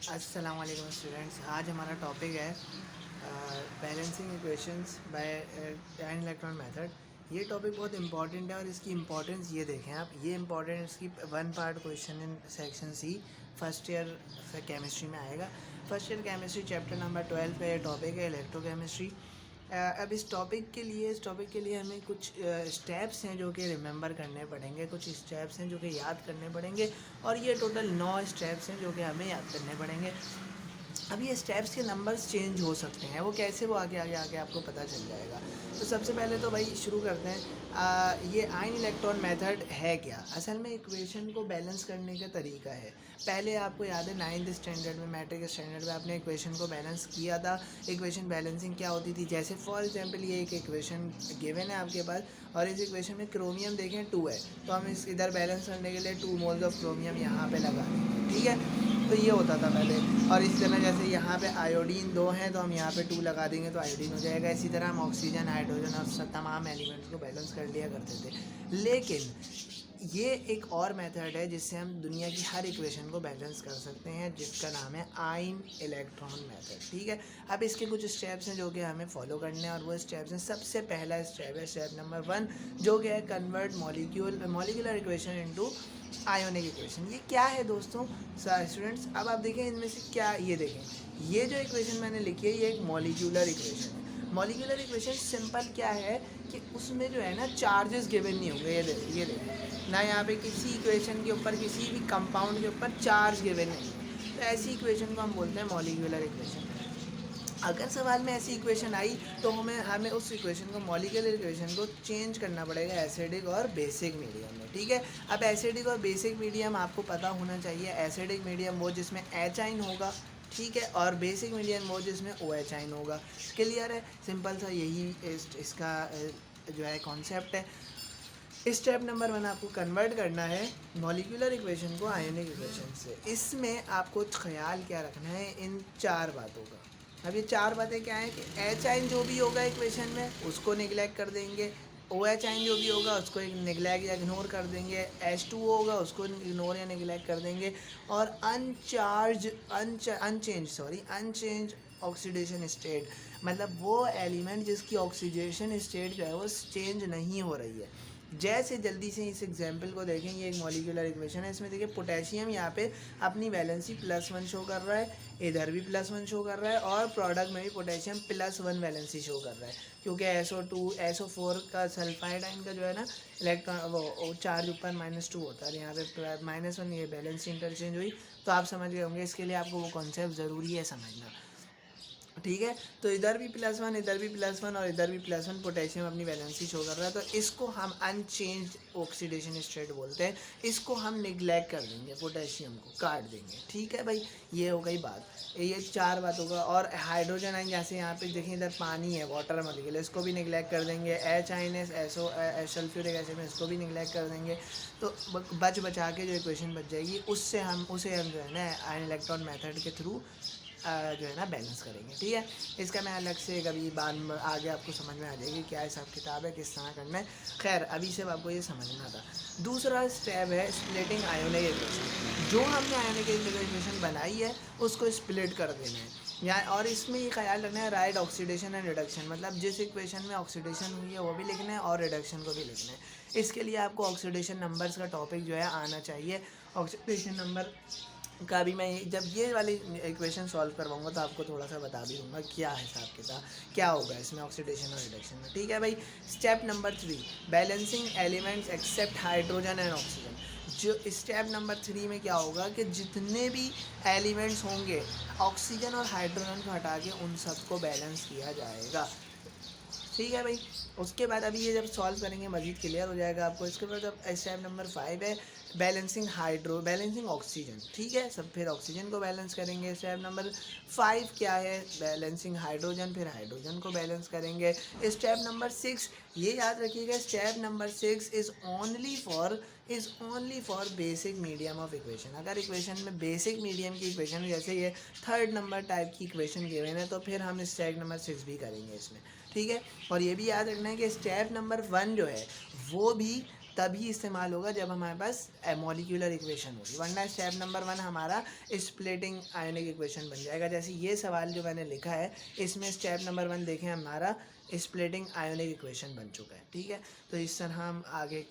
अस्सलाम वालेकुम स्टूडेंट्स। आज हमारा टॉपिक है balancing equations bye an electron method. ये टॉपिक बहुत इंपॉर्टेंट है और इसकी इंपॉर्टेंस ये देखें आप, ये इंपॉर्टेंट इसकी one part question in section C first year chemistry में आएगा। First year chemistry chapter number 12 का ये टॉपिक है, इलेक्ट्रोकेमिस्ट्री। अब इस टॉपिक के लिए हमें कुछ स्टेप्स हैं जो कि रिमेंबर करने पड़ेंगे, कुछ स्टेप्स हैं जो कि याद करने पड़ेंगे, और ये टोटल 9 स्टेप्स हैं जो कि हमें याद करने पड़ेंगे। अब ये स्टेप्स के नंबर्स चेंज हो सकते हैं, वो कैसे, वो आगे आगे आगे आपको पता चल जाएगा। तो सबसे पहले तो भाई शुरू करते हैं। ये आयन इलेक्ट्रॉन मेथड है क्या? असल में इक्वेशन को बैलेंस करने का तरीका है। पहले आपको याद है 9th स्टैंडर्ड में, मैट्रिक स्टैंडर्ड में आपने इक्वेशन को बैलेंस किया था। इक्वेशन बैलेंसिंग क्या होती थी? जैसे फॉर एग्जांपल ये एक इक्वेशन गिवन है आपके पास, और इस इक्वेशन में क्रोमियम देखें 2 है, तो हम इस इधर बैलेंस करने के लिए 2 मोल्स ऑफ क्रोमियम यहाँ पे लगा देंगे, ठीक है। तो ये होता था पहले। और इसी तरह जैसे यहाँ पे आयोडीन 2 हैं तो हम यहाँ पे 2 लगा देंगे तो आयोडीन हो जाएगा। इसी तरह हम ऑक्सीजन, हाइड्रोजन और सब तमाम एलिमेंट्स को बैलेंस कर लिया करते थे। लेकिन ये एक और मेथड है जिससे हम दुनिया की हर इक्वेशन को बैलेंस कर सकते हैं, जिसका नाम है आयन इलेक्ट्रॉन मेथड, ठीक है। अब इसके कुछ स्टेप्स हैं जो कि हमें फॉलो करने हैं, और वो स्टेप्स हैं, सबसे पहला स्टेप है स्टेप नंबर 1, जो कि है convert molecular equation into ionic equation. ये क्या है दोस्तों? स्टूडेंट्स अब आप देखें इनमें से क्या, ये देखें, ये जो इक्वेशन मैंने लिखी है ये एक मॉलिक्यूलर इक्वेशन है। मॉलिक्यूलर इक्वेशन सिंपल क्या है कि उसमें जो है ना चार्जेस गिवन नहीं होंगे। ये देखें ना, यहाँ पे किसी इक्वेशन के ऊपर, किसी भी कंपाउंड के ऊपर चार्ज गिवन नहीं है, तो ऐसी इक्वेशन को हम बोलते हैं मॉलिक्यूलर इक्वेशन। अगर सवाल में ऐसी इक्वेशन आई तो हमें हमें उस इक्वेशन को, मॉलिक्यूलर इक्वेशन को चेंज करना पड़ेगा एसिडिक और बेसिक मीडियम में, ठीक है। अब एसिडिक और बेसिक मीडियम आपको पता होना चाहिए। एसिडिक मीडियम वो जिसमें एच आइन होगा, ठीक है, और बेसिक मीडियम वो जिसमें ओ एच आइन होगा। क्लियर है? सिंपल सा यही इसका जो है कॉन्सेप्ट है। स्टेप नंबर 1 आपको कन्वर्ट करना है मॉलिक्यूलर इक्वेशन को आयोनिक इक्वेशन से। इसमें आपको ख्याल क्या रखना है इन 4 बातों का। अब ये 4 बातें क्या हैं कि एच आइन जो भी होगा इक्वेशन में उसको निगलेक्ट कर देंगे, ओ एच आइन जो भी होगा उसको निगलेक्ट या इग्नोर कर देंगे, एच टू होगा उसको इग्नोर या निगलेक्ट कर देंगे, और अनचेंज ऑक्सीडेशन स्टेट, मतलब वो एलिमेंट जिसकी ऑक्सीडेशन स्टेट जो है वो चेंज नहीं हो रही है। जैसे जल्दी से इस एग्जाम्पल को देखें, ये एक मॉलिक्यूलर इक्वेशन है। इसमें देखिए पोटेशियम यहाँ पे अपनी वैलेंसी +1 शो कर रहा है, इधर भी +1 शो कर रहा है, और प्रोडक्ट में भी पोटेशियम +1 वैलेंसी शो कर रहा है, क्योंकि SO4 का सल्फाइड आयन का जो है ना इलेक्ट्रॉन वो चार्ज ऊपर -2 होता है, यहाँ पे -1, ये बैलेंस इंटरचेंज हुई। तो आप समझ गए होंगे, इसके लिए आपको वो कॉन्सेप्ट ज़रूरी है समझना, ठीक है। तो इधर भी +1, इधर भी +1 और इधर भी +1 पोटेशियम अपनी वैलेंसी शो कर रहा है, तो इसको हम अनचेंज ऑक्सीडेशन स्टेट बोलते हैं। इसको हम निगलेक्ट कर देंगे, पोटेशियम को काट देंगे, ठीक है भाई। ये हो गई बात, ये 4 बातों का। और हाइड्रोजन आइन, जैसे यहाँ पे देखें इधर पानी है, वाटर मॉलिक्यूल, इसको भी निगलेक्ट कर देंगे। एच आइन है, सल्फ्यूरिक एसिड में, इसको भी निगलेक्ट कर देंगे। तो बचा के जो इक्वेशन बच जाएगी उसे हम जो है ना आयन इलेक्ट्रॉन मेथड के थ्रू जो है ना बैलेंस करेंगे, ठीक है। इसका मैं अलग से कभी बाद में आगे आपको समझ में आ जाएगी क्या हिसाब किताब है, किस तरह करना है। खैर अभी से आपको ये समझना था। दूसरा स्टेप है स्प्लिटिंग आयोनिक इक्वेशन। जो हमने आयोनिक इक्वेशन बनाई है उसको स्प्लिट कर देना है या, और इसमें ये ख्याल रखना है राइट ऑक्सीडेशन एंड रिडक्शन, मतलब जिस इक्वेशन में ऑक्सीडेशन हुई है वो भी लिखना है और रिडक्शन को भी लिखना है। इसके लिए आपको ऑक्सीडेशन नंबर्स का टॉपिक जो है आना चाहिए। ऑक्सीडेशन नंबर का भी मैं जब ये वाली इक्वेशन सॉल्व करवाऊंगा तो आपको थोड़ा सा बता भी दूंगा क्या हिसाब किताब क्या होगा इसमें ऑक्सीडेशन और रिडक्शन में, ठीक है भाई। Step number 3, balancing elements except hydrogen and oxygen. जो स्टेप नंबर 3 में क्या होगा कि जितने भी एलिमेंट्स होंगे ऑक्सीजन और हाइड्रोजन को हटा के उन सबको बैलेंस किया जाएगा, ठीक है भाई। उसके बाद अभी ये जब सॉल्व करेंगे मज़ीद क्लियर हो जाएगा आपको। इसके बाद अब स्टेप नंबर 5 है बैलेंसिंग ऑक्सीजन, ठीक है। सब फिर ऑक्सीजन को बैलेंस करेंगे। स्टेप नंबर 5 क्या है? बैलेंसिंग हाइड्रोजन, फिर हाइड्रोजन को बैलेंस करेंगे। स्टेप नंबर 6, ये याद रखिएगा, step number 6 is only for basic medium of equation. अगर इक्वेशन में बेसिक मीडियम की इक्वेशन जैसे ये 3rd नंबर टाइप की इक्वेशन गिवन है तो फिर हम स्टेप नंबर 6 भी करेंगे इसमें, ठीक है। और ये भी याद रखना है कि स्टेप नंबर 1 जो है वो भी तभी इस्तेमाल होगा जब हमारे पास मॉलिक्यूलर इक्वेशन होगी, वरना स्टेप नंबर 1 हमारा स्प्लिटिंग आयोनिक इक्वेशन बन जाएगा। जैसे ये सवाल जो मैंने लिखा है इसमें स्टेप नंबर 1 देखें हमारा स्प्लिटिंग आयोनिक इक्वेशन बन चुका है, ठीक है। तो इस तरह हम आगे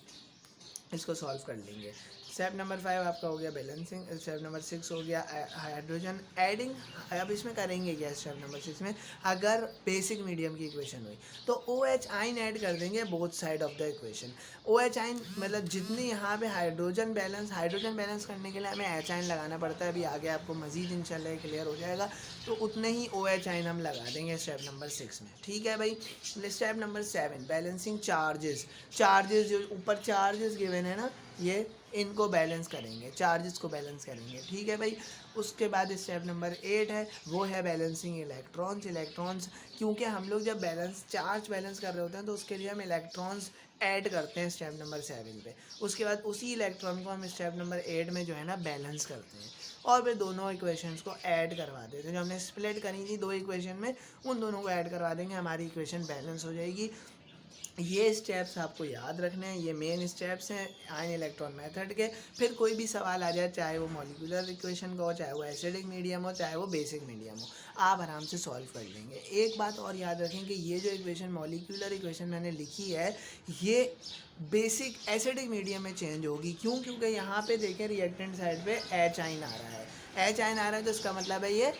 इसको सॉल्व कर लेंगे। स्टेप नंबर 5 आपका हो गया बैलेंसिंग, स्टेप नंबर 6 हो गया हाइड्रोजन एडिंग। अब इसमें करेंगे क्या स्टेप नंबर 6 में, अगर बेसिक मीडियम की इक्वेशन हुई तो OH आइन ऐड कर देंगे both side of the equation. OH आइन मतलब जितनी यहाँ पे हाइड्रोजन बैलेंस करने के लिए हमें H आइन लगाना पड़ता है, अभी आगे आपको मज़ीद इंशाल्लाह क्लियर हो जाएगा, तो उतने ही OH आइन हम लगा देंगे स्टेप नंबर 6 में, ठीक है भाई। स्टेप नंबर 7 बैलेंसिंग चार्जेस जो ऊपर चार्जेस गिवन है ना, ये इनको बैलेंस करेंगे, चार्जेस को बैलेंस करेंगे, ठीक है भाई। उसके बाद स्टेप नंबर 8 है, वो है बैलेंसिंग इलेक्ट्रॉन्स। क्योंकि हम लोग जब चार्ज बैलेंस कर रहे होते हैं तो उसके लिए हम इलेक्ट्रॉन्स ऐड करते हैं स्टेप नंबर 7 पे। उसके बाद उसी इलेक्ट्रॉन को हम स्टेप नंबर 8 में जो है ना बैलेंस करते हैं, और फिर दोनों इक्वेशंस को ऐड करवा देते हैं। जो हमने स्प्लिट करी थी 2 इक्वेशन में, उन दोनों को ऐड करवा देंगे, हमारी इक्वेशन बैलेंस हो जाएगी। ये स्टेप्स आपको याद रखने हैं, ये मेन स्टेप्स हैं आयन इलेक्ट्रॉन मेथड के। फिर कोई भी सवाल आ जाए, चाहे वो मॉलिक्यूलर इक्वेशन का हो, चाहे वो एसिडिक मीडियम हो, चाहे वो बेसिक मीडियम हो, आप आराम से सॉल्व कर लेंगे। एक बात और याद रखें कि ये जो इक्वेशन मॉलिक्यूलर इक्वेशन मैंने लिखी है, ये बेसिक एसिडिक मीडियम में चेंज होगी। क्योंकि यहाँ पे देखें रिएक्टेंट साइड पे H आइन आ रहा है, H आइन आ रहा है, तो इसका मतलब है ये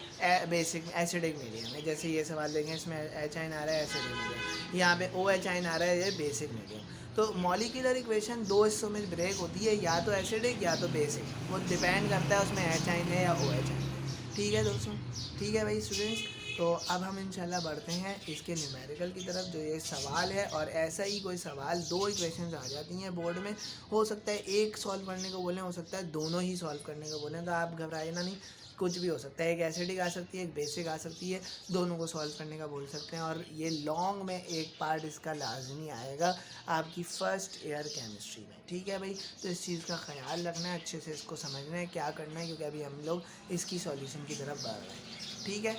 बेसिक एसिडिक मीडियम है। जैसे ये सवाल देखें, इसमें H आइन आ रहा है एसिडिक मीडियम, यहाँ पे OH आइन आ रहा है, ये बेसिक मीडियम। तो मॉलिक्यूलर इक्वेशन 2 हिस्सों में ब्रेक होती है, या तो एसिडिक या तो बेसिक, वो डिपेंड करता है उसमें H आइन है या OH आइन है, ठीक है दोस्तों। ठीक है भाई स्टूडेंट्स, तो अब हम इंशाल्लाह बढ़ते हैं इसके न्यूमेरिकल की तरफ, जो ये सवाल है। और ऐसा ही कोई सवाल 2 इक्वेशंस आ जाती हैं बोर्ड में, हो सकता है एक सॉल्व करने को बोलें, हो सकता है दोनों ही सॉल्व करने को बोलें, तो आप घबराए ना, नहीं, कुछ भी हो सकता है। एक एसिडिक आ सकती है, एक बेसिक आ सकती है, दोनों को सॉल्व करने का बोल सकते हैं। और ये लॉन्ग में एक पार्ट इसका लाजमी आएगा आपकी फर्स्ट ईयर केमिस्ट्री में, ठीक है भाई। तो इस चीज़ का ख्याल रखना है, अच्छे से इसको समझना है क्या करना है, क्योंकि अभी हम लोग इसकी सॉल्यूशन की तरफ बढ़ रहे हैं, ठीक है।